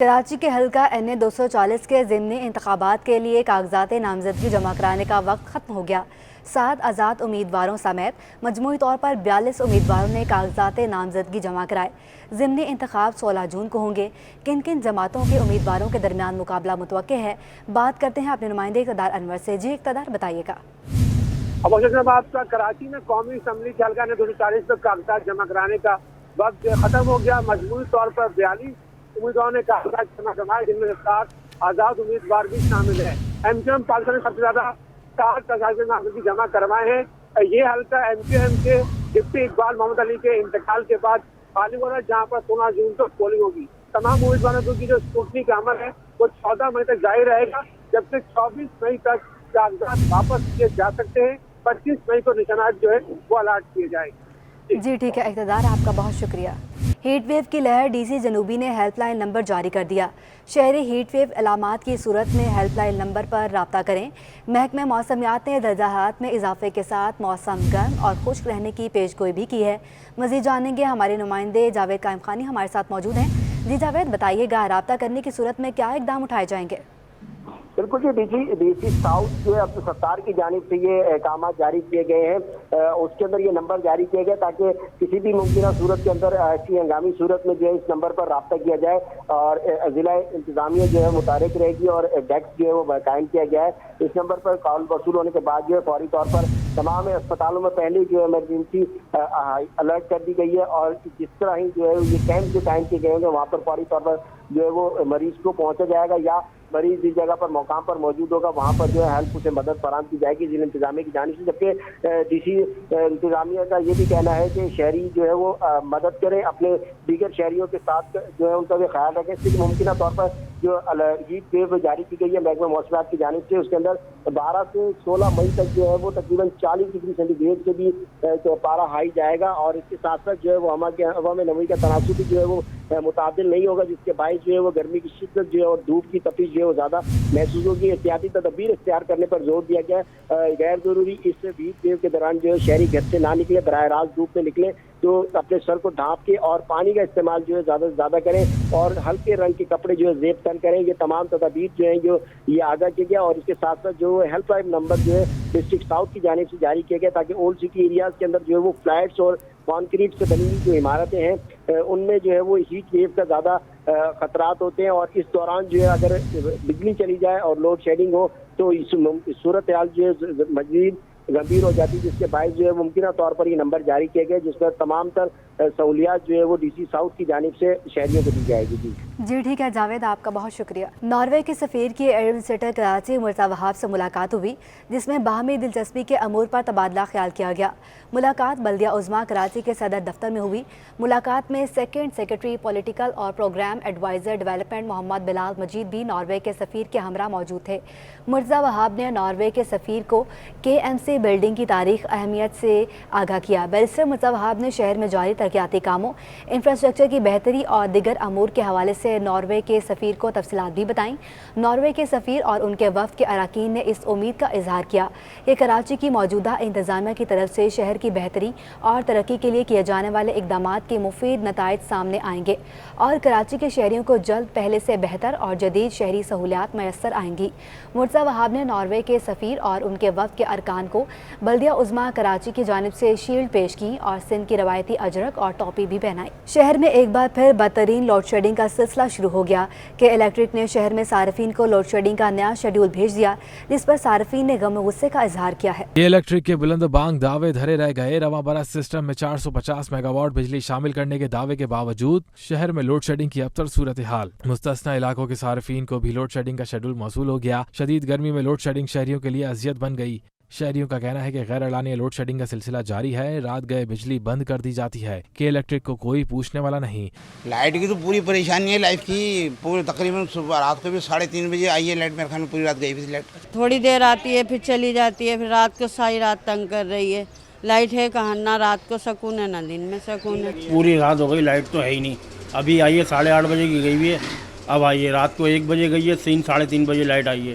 کراچی کے حلقہ NA 240 کے ضمنی انتخابات کے لیے کاغذات نامزدگی جمع کرانے کا وقت ختم ہو گیا۔ 7 آزاد امیدواروں سمیت مجموعی طور پر 42 امیدواروں نے کاغذات نامزدگی جمع کرائے۔ ضمنی انتخاب 16 جون کو ہوں گے۔ کن کن جماعتوں کے امیدواروں کے درمیان مقابلہ متوقع ہے؟ بات کرتے ہیں اپنے نمائندے اقتدار انور سے۔ جی اقتدار، بتائیے گا۔ آپ کا کراچی میں قومی اسمبلی کے حلقہ NA 240 میں کاغذات جمع کرانے کا وقت ختم ہو گیا۔ مجموعی طور پر 42 امیدواروں نے کاغذات جمع کروائے، جن میں 7 آزاد امیدوار بھی شامل ہیں۔ MQM پاکستان نے سب سے زیادہ 7 کاغذات نامزدگی جمع کروائے ہیں۔ یہ حلقہ MQM کے ڈپٹی اقبال محمد علی کے انتقال کے بعد خالی ہو رہا ہے، جہاں پر 16 جون کو پولنگ ہوگی۔ تمام امیدواروں کی جو اسکروٹنی کا عمل ہے وہ 14 مئی تک جاری رہے گا، جبکہ 24 مئی تک کاغذات واپس کیے جا سکتے ہیں۔ 25 مئی کو نشانات جو ہے وہ الاٹ کیے جائیں گے۔ جی ٹھیک ہے اقتدار، آپ کا بہت شکریہ۔ ہیٹ ویو کی لہر DC جنوبی نے ہیلپ لائن نمبر جاری کر دیا۔ شہری ہیٹ ویو علامات کی صورت میں ہیلپ لائن نمبر پر رابطہ کریں۔ محکمہ موسمیات نے درجہ حرارت میں اضافے کے ساتھ موسم گرم اور خشک رہنے کی پیش گوئی بھی کی ہے۔ مزید جانیں گے، ہمارے نمائندے جاوید قائم خانی ہمارے ساتھ موجود ہیں۔ جی جاوید، بتائیے گا رابطہ کرنے کی صورت میں کیا اقدام اٹھائے جائیں گے؟ بالکل جی، DC ساؤتھ جو ہے عبدالستار کی جانب سے یہ احکامات جاری کیے گئے ہیں۔ اس کے اندر یہ نمبر جاری کیے گئے تاکہ کسی بھی ممکنہ صورت کے اندر ایسی ہنگامی صورت میں جو ہے اس نمبر پر رابطہ کیا جائے، اور ضلع انتظامیہ جو ہے متحرک رہے گی اور ڈیسک جو ہے وہ قائم کیا گیا ہے۔ اس نمبر پر کال وصول ہونے کے بعد جو ہے فوری طور پر تمام اسپتالوں میں پہلے جو ہے ایمرجنسی الرٹ کر دی گئی ہے، اور جس طرح ہی جو ہے یہ کیمپ جو قائم کیے گئے ہیں وہاں پر فوری طور پر جو ہے وہ مریض کو پہنچا جائے گا، یا مریض جس جگہ پر مقام پر موجود ہوگا وہاں پر جو ہے ہیلپ اسے مدد فراہم کی جائے گی ضلع انتظامیہ کی جانب سے۔ جبکہ DC انتظامیہ کا یہ بھی کہنا ہے کہ شہری جو ہے وہ مدد کریں، اپنے دیگر شہریوں کے ساتھ جو ہے ان کا بھی خیال رکھیں، اس لیے ممکنہ طور پر جو ہیٹ ویو جاری کی گئی ہے محکمہ موسمیات کی جانب سے، اس کے اندر 12 سے 16 مئی تک جو ہے وہ تقریباً 40 ڈگری سینٹی گریڈ سے بھی پارا ہائی جائے گا، اور اس کے ساتھ ساتھ جو ہے وہ ہوا میں نمی کا تناسب بھی جو ہے وہ متعدل نہیں ہوگا، جس کے باعث جو ہے وہ گرمی کی شدت جو ہے اور دھوپ کی تپش جو ہے وہ زیادہ محسوس ہوگی۔ احتیاطی تدابیر اختیار کرنے پر زور دیا گیا ہے۔ غیر ضروری اس ہیٹ ویو کے دوران جو ہے شہری گھر سے نہ نکلے، براہ راست دھوپ میں نکلیں تو اپنے سر کو ڈھانپ کے اور پانی کا استعمال جو ہے زیادہ سے زیادہ کریں، اور ہلکے رنگ کے کپڑے جو ہے زیب تن کریں۔ یہ تمام تدابیر جو ہیں جو یہ آگاہ کیا گیا، اور اس کے ساتھ ساتھ جو ہیلپ لائن نمبر جو ہے ڈسٹرکٹ ساؤتھ کی جانب سے جاری کیا گیا تاکہ اولڈ سٹی ایریاز کے اندر جو ہے وہ فلیٹس اور کانکریٹ سے بنی ہوئی جو عمارتیں ہیں ان میں جو ہے وہ ہیٹ ویو کا زیادہ خطرات ہوتے ہیں، اور اس دوران جو ہے اگر بجلی چلی جائے اور لوڈ شیڈنگ ہو تو اس صورتحال جو ہے مزید گمبھیر ہو جاتی ہے، جس کے باعث جو ہے ممکنہ طور پر یہ نمبر جاری کیا گیا جس پر تمام تر سہولیات جو ہے وہ DC ساؤتھ کی جانب سے شہریوں کو دی جائے گی۔ جی ٹھیک ہے جاوید، آپ کا بہت شکریہ۔ ناروے کے سفیر کی ایڈمنسٹریٹر کراچی مرزا وہاب سے ملاقات ہوئی، جس میں باہمی دلچسپی کے امور پر تبادلہ خیال کیا گیا۔ ملاقات بلدیہ عظمیٰ کراچی کے صدر دفتر میں ہوئی۔ ملاقات میں سیکنڈ سیکرٹری پولیٹیکل اور پروگرام ایڈوائزر ڈیولپمنٹ محمد بلال مجید بھی ناروے کے سفیر کے ہمراہ موجود تھے۔ مرزا وہاب نے ناروے کے سفیر کو KMC بلڈنگ کی تاریخ اہمیت سے آگاہ کیا۔ بیرسٹر مرزا وہاب نے شہر میں جاری ترقیاتی کاموں، انفراسٹرکچر کی بہتری اور دیگر امور کے حوالے سے ناروے کے سفیر کو تفصیلات بھی بتائیں۔ ناروے کے سفیر اور ان کے وفد کے اراکین نے اس امید کا اظہار کیا کہ کراچی کی موجودہ انتظامیہ کی طرف سے شہر کی بہتری اور ترقی کے لیے کیے جانے والے اقدامات کے مفید نتائج سامنے آئیں گے، اور کراچی کے شہریوں کو جلد پہلے سے بہتر اور جدید شہری سہولیات میسر آئیں گی۔ مرزا وہاب نے ناروے کے سفیر اور ان کے وفد کے ارکان کو بلدیہ عظمیٰ کراچی کی جانب سے شیلڈ پیش کی اور سندھ کی روایتی اجرک اور ٹوپی بھی پہنائی۔ شہر میں ایک بار پھر بدترین لوڈ شیڈنگ کا سلسلہ شروع ہو گیا کہ الیکٹرک نے شہر میں صارفین کو لوڈ شیڈنگ کا نیا شیڈول بھیج دیا، جس پر صارفین نے غم و غصے کا اظہار کیا ہے۔ یہ الیکٹرک کے بلند بانگ دعوے دھرے رہ گئے۔ رواں برس سسٹم میں 450 میگا واٹ بجلی شامل کرنے کے دعوے کے باوجود شہر میں لوڈ شیڈنگ کی ابتر صورتحال۔ مستثنی علاقوں کے صارفین کو بھی لوڈ شیڈنگ کا شیڈول موصول ہو گیا۔ شدید گرمی میں لوڈ شیڈنگ شہریوں کے لیے اذیت بن گئی۔ شہریوں کا کہنا ہے کہ غیر اعلانیہ لوڈ شیڈنگ کا سلسلہ جاری ہے۔ رات گئے بجلی بند کر دی جاتی ہے کہ الیکٹرک کو کوئی پوچھنے والا نہیں۔ لائٹ کی تو پوری پریشانی ہے لائف کی، پورے تقریباً صبح رات کو بھی 3:30 بجے آئی ہے لائٹ، میرے خیال میں پوری رات گئی ہوئی لائٹ۔ تھوڑی دیر آتی ہے پھر چلی جاتی ہے، پھر رات کو ساری رات تنگ کر رہی ہے۔ لائٹ ہے کہاں، نہ رات کو سکون ہے نہ دن میں سکون ہے۔ پوری رات ہو گئی، لائٹ تو ہے ہی نہیں۔ ابھی آئی ہے 8:30 بجے کی گئی ہوئی ہے، اب آئی ہے رات کو 1 بجے گئی ہے، 3 ساڑھے 3 بجے لائٹ آئی ہے۔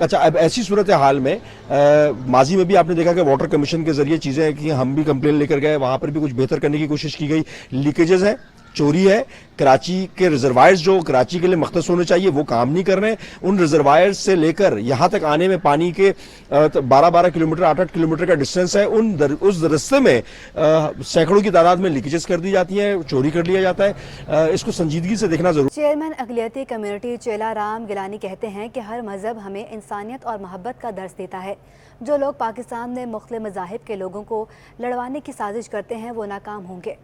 اچھا, اب ایسی صورتحال میں ماضی میں بھی آپ نے دیکھا کہ واٹر کمیشن کے ذریعے چیزیں کہ ہم بھی کمپلین لے کر گئے, وہاں پر بھی کچھ بہتر کرنے کی کوشش کی گئی. لیکیجز ہیں, چوری ہے, کراچی کے ریزروائرز جو کراچی کے لیے مختص ہونے چاہیے وہ کام نہیں کر رہے ہیں. ان ریزروائرز سے لے کر یہاں تک آنے میں پانی کے 12 کلومیٹر 8 کلومیٹر کا ڈسٹینس ہے, اس رستے میں سینکڑوں کی تعداد میں لیکیجز کر دی جاتی ہیں, چوری کر لیا جاتا ہے. اس کو سنجیدگی سے دیکھنا ضروری. چیئرمین اقلیتی کمیونٹی چیلا رام گیلانی کہتے ہیں کہ ہر مذہب ہمیں انسانیت اور محبت کا درس دیتا ہے. جو لوگ پاکستان میں مختلف مذاہب کے لوگوں کو لڑوانے کی سازش کرتے ہیں وہ ناکام ہوں گے.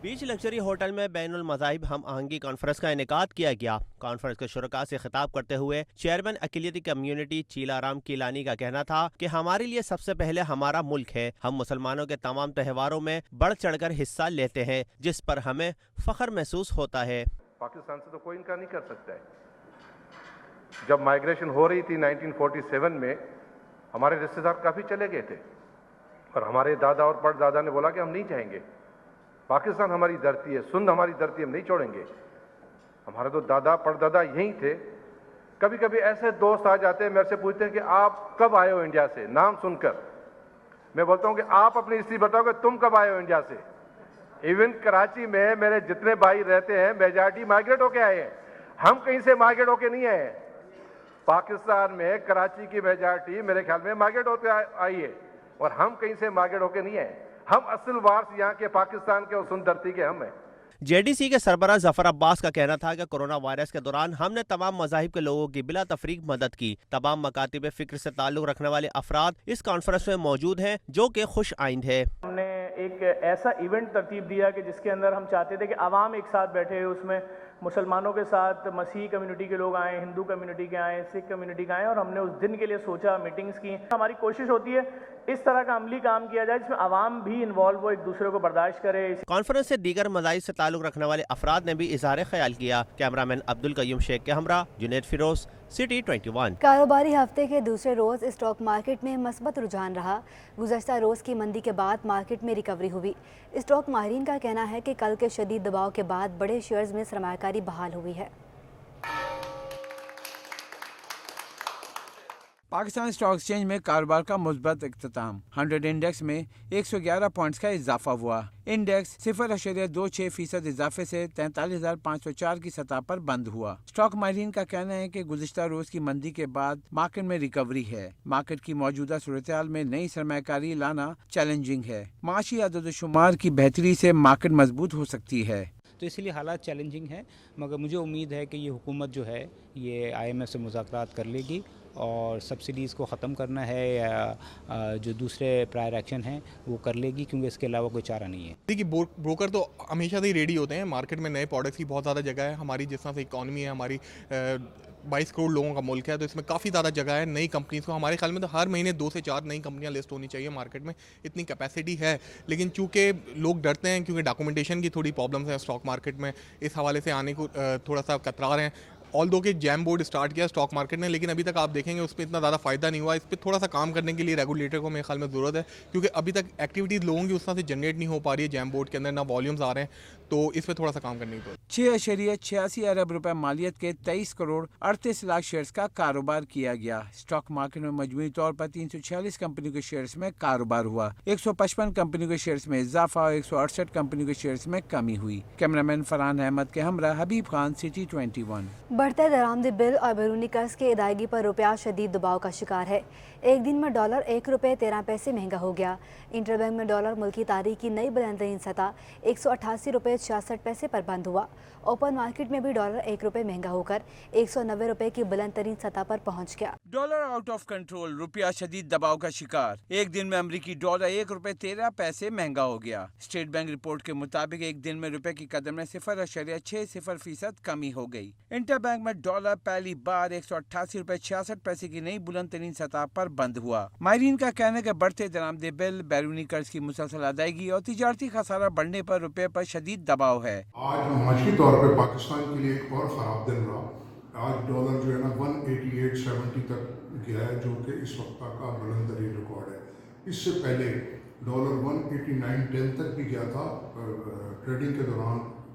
بیچ لگژری ہوٹل میں بین المذاہب ہم آہنگی کانفرنس کا انعقاد کیا گیا. کانفرنس کے شرکاء سے خطاب کرتے ہوئے چیئرمین اقلیتی کمیونٹی چیلا رام کیلانی کا کہنا تھا کہ ہمارے لیے سب سے پہلے ہمارا ملک ہے. ہم مسلمانوں کے تمام تہواروں میں بڑھ چڑھ کر حصہ لیتے ہیں جس پر ہمیں فخر محسوس ہوتا ہے. پاکستان سے تو کوئی انکار نہیں کر سکتا ہے. جب مائیگریشن ہو رہی تھی 1947 میں ہمارے رشتے دار کافی چلے گئے تھے اور ہمارے دادا اور پڑ دادا نے بولا کہ ہم نہیں چاہیں گے, پاکستان ہماری دھرتی ہے, سندھ ہماری دھرتی ہے, ہم نہیں چھوڑیں گے. ہمارے تو دادا پردادا یہیں تھے. کبھی کبھی ایسے دوست آ جاتے ہیں میرے سے پوچھتے ہیں کہ آپ کب آئے ہو انڈیا سے, نام سن کر. میں بولتا ہوں کہ آپ اپنی ہسٹری بتاؤ کہ تم کب آئے ہو انڈیا سے. ایون کراچی میں میرے جتنے بھائی رہتے ہیں میجارٹی مائیگریٹ ہو کے آئے ہیں, ہم کہیں سے مائیگریٹ ہو کے نہیں آئے ہیں. پاکستان میں کراچی کی میجارٹی میرے خیال میں مائیگریٹ ہوتے آئی ہے اور ہم کہیں سے مائیگریٹ ہو کے نہیں آئے. ہم اصل وارث یہاں کے پاکستان کے اور سندھ دھرتی کے ہم ہیں. جے ڈی سی کے سربراہ ظفر عباس کا کہنا تھا کہ کورونا وائرس کے دوران ہم نے تمام مذاہب کے لوگوں کی بلا تفریق مدد کی. تمام مکاتب فکر سے تعلق رکھنے والے افراد اس کانفرنس میں موجود ہیں جو کہ خوش آئند ہے. ہم نے ایک ایسا ایونٹ ترتیب دیا کہ جس کے اندر ہم چاہتے تھے کہ عوام ایک ساتھ بیٹھے, اس میں مسلمانوں کے ساتھ مسیحی کمیونٹی کے لوگ آئیں, ہندو کمیونٹی کے آئیں, سکھ کمیونٹی کے آئیں, اور ہم نے اس دن کے لیے سوچا, میٹنگز کی. ہماری کوشش ہوتی ہے اس طرح کا عملی کام کیا جائے جس میں عوام بھی انوالو ہو, ایک دوسرے کو برداشت کرے. کانفرنس سے دیگر مذاہب سے تعلق رکھنے والے افراد نے بھی اظہار خیال کیا. کیمرامین عبدالقیوم شیخ کے ہمراہ جنید فیروز, سٹی 21. کاروباری ہفتے کے دوسرے روز اسٹاک مارکیٹ میں مثبت رجحان رہا. گزشتہ روز کی مندی کے بعد مارکیٹ میں ریکوری ہوئی. اسٹاک ماہرین کا کہنا ہے کہ کل کے شدید دباؤ کے بعد بڑے شیئرز میں سرمایہ کاری بحال ہوئی ہے. پاکستان اسٹاک ایکسچینج میں کاروبار کا مثبت اختتام. 100 انڈیکس میں 111 پوائنٹس کا اضافہ ہوا. انڈیکس 0.26% اضافے سے 43,504 کی سطح پر بند ہوا. اسٹاک ماہرین کا کہنا ہے کہ گزشتہ روز کی مندی کے بعد مارکیٹ میں ریکوری ہے. مارکیٹ کی موجودہ صورتحال میں نئی سرمایہ کاری لانا چیلنجنگ ہے. معاشی عدد و شمار کی بہتری سے مارکیٹ مضبوط ہو سکتی ہے. تو اس لیے حالات چیلنجنگ ہیں, مگر مجھے امید ہے کہ یہ حکومت جو ہے یہ IMF سے مذاکرات کر لے گی اور سبسڈیز کو ختم کرنا ہے یا جو دوسرے پرائر ایکشن ہیں وہ کر لے گی, کیونکہ اس کے علاوہ کوئی چارہ نہیں ہے. دیکھیے بروکر تو ہمیشہ سے ہی ریڈی ہوتے ہیں. مارکیٹ میں نئے پروڈکٹس کی بہت زیادہ جگہ ہے. ہماری جس طرح سے اکانومی ہے, ہماری 22 کروڑ لوگوں کا ملک ہے, تو اس میں کافی زیادہ جگہ ہے نئی کمپنیز کو. ہمارے خیال میں تو ہر مہینے 2 سے 4 نئی کمپنیاں لسٹ ہونی چاہیے مارکیٹ میں, اتنی کیپیسٹی ہے. لیکن چونکہ لوگ ڈرتے ہیں, کیونکہ ڈاکومنٹیشن کی تھوڑی پرابلمس ہیں اسٹاک مارکیٹ میں, اس حوالے سے آنے کو تھوڑا سا کترا رہے ہیں. آل دو کہ جیم بورڈ اسٹارٹ کیا اسٹاک مارکیٹ نے, لیکن ابھی تک آپ دیکھیں گے اس پہ اتنا زیادہ فائدہ نہیں ہوا. اس پہ تھوڑا سا کام کرنے کے لیے ریگولیٹر کو میرے خیال میں ضرورت ہے, کیونکہ ابھی تک ایکٹیویٹیز لوگوں کی اس طرح سے جنریٹ نہیں ہو پا رہی ہے جیم بورڈ کے اندر, نہ والیومز آ رہے ہیں, تو اس پہ تھوڑا سا کام کرنے کی ضرورت. 6.86 ارب روپے مالیت کے 23 کروڑ 38 لاکھ شیئرز کا کاروبار کیا گیا. اسٹاک مارکیٹ میں مجموعی طور پر 346 کمپنیوں کے شیئرز میں کاروبار ہوا. 155 کمپنیوں کے شیئرز میں اضافہ اور 168 کمپنیوں کے شیئرز میں کمی ہوئی. کیمرامین فرحان احمد کے ہمراہ حبیب خان, سٹی 21. بڑھتے درآمدی بل اور بیرونی قرض کی ادائیگی پر روپیہ شدید دباؤ کا شکار ہے. ایک دن میں ڈالر 1 روپے 13 پیسے مہنگا ہو گیا. انٹر بینک میں ڈالر ملکی تاریخ کی نئی بلند ترین سطح 188 روپے 66 پیسے پر بند ہوا. اوپن مارکیٹ میں بھی ڈالر 1 روپے مہنگا ہو کر 190 روپے کی بلند ترین سطح پر پہنچ گیا. ڈالر آؤٹ آف کنٹرول, روپیہ شدید دباؤ کا شکار. ایک دن میں امریکی ڈالر 1 روپے 13 پیسے مہنگا ہو گیا. اسٹیٹ بینک رپورٹ کے مطابق ایک دن میں روپے کی قدر میں 0.60% کمی ہو گئی. انٹر بینک میں ڈالر پہلی بار 188 روپے 66 پیسے کی نئی بلند ترین سطح پر بند ہوا. ماہرین کا کہنا ہے کہ بڑھتے درآمدی بل, بیرونی قرض کی مسلسل ادائیگی اور تجارتی خسارہ بڑھنے پر روپے پر شدید دباؤ ہے. آج معاشی طور پہ پاکستان کے لیے ایک اور خراب دن رہا. آج ڈالر جو ہے نا 188.70 تک گیا ہے, جو کہ اس وقت کا بلند ترین ریکارڈ ہے. اس سے پہلے ڈالر 189.10 تک بھی گیا تھا ٹریڈنگ کے دوران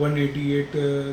188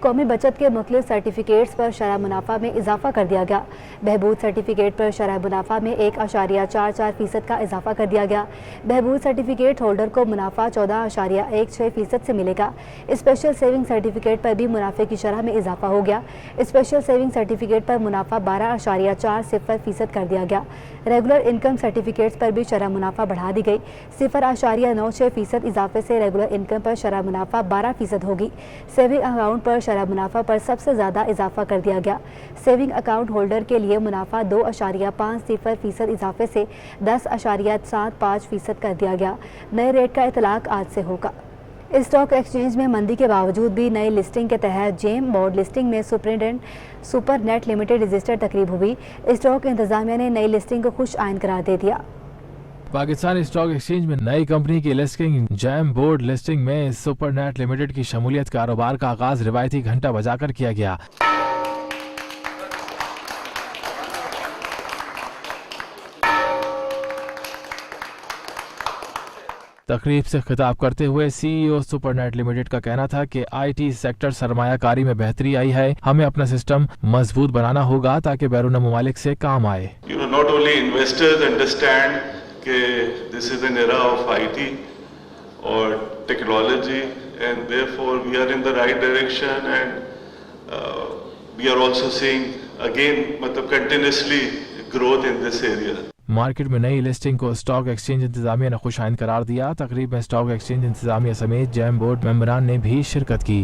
قومی بچت کے مختلف سرٹیفکیٹس پر شرح منافع میں اضافہ کر دیا گیا۔ بہبود سرٹیفکیٹ پر شرح منافع میں 1.44% کا اضافہ کر دیا گیا۔ بہبود سرٹیفکیٹ ہولڈر کو منافع 14.16% سے ملے گا۔ اسپیشل سیونگ سرٹیفکیٹ پر بھی منافع کی شرح میں اضافہ ہو گیا۔ اسپیشل سیونگ سرٹیفکیٹ پر منافع 12.40% کر دیا گیا۔ ریگولر انکم سرٹیفکیٹس پر بھی شرح منافع بڑھا دی گئی۔ 0.96% اضافے سے ریگولر انکم پر شرح منافع 12% ہوگی۔ سیونگ اکاؤنٹ پر شرح منافع پر سب سے زیادہ اضافہ کر دیا گیا۔ سیونگ اکاؤنٹ ہولڈر کے لیے منافع 2.50% اضافے سے 10.75% کر دیا گیا۔ نئے ریٹ کا اطلاق آج سے ہوگا۔ اسٹاک ایکسچینج میں مندی کے باوجود بھی نئی لسٹنگ کے تحت جیم بورڈ لسٹنگ میں سپر نیٹ لمیٹڈ رجسٹر تقریب ہوئی۔ اسٹاک انتظامیہ نے نئی لسٹنگ کو خوش آئند قرار دے دیا۔ پاکستان اسٹاک ایکسچینج میں نئی کمپنی کی لسٹنگ جیم بورڈ لسٹنگ میں سپر نیٹ لمیٹڈ کی شمولیت کاروبار کا آغاز روایتی گھنٹہ بجا کر کیا گیا۔ تقریب سے خطاب کرتے ہوئے سی ای او سپر نیٹ لمیٹڈ کا کہنا تھا کہ آئی ٹی سیکٹر سرمایہ کاری میں بہتری آئی ہے۔ ہمیں اپنا سسٹم مضبوط بنانا ہوگا تاکہ بیرون ممالک سے کام آئے۔ Not only investors understand کہ this is an era of IT or technology and therefore we are in the right direction and we are also seeing again continuously growth in this area. Market میں نئی listing کو stock exchange انتظامیہ نے خوش آئند قرار دیا۔ تقریب میں اسٹاک ایکسچینج انتظامیہ سمیت جیم بورڈ ممبران نے بھی شرکت کی۔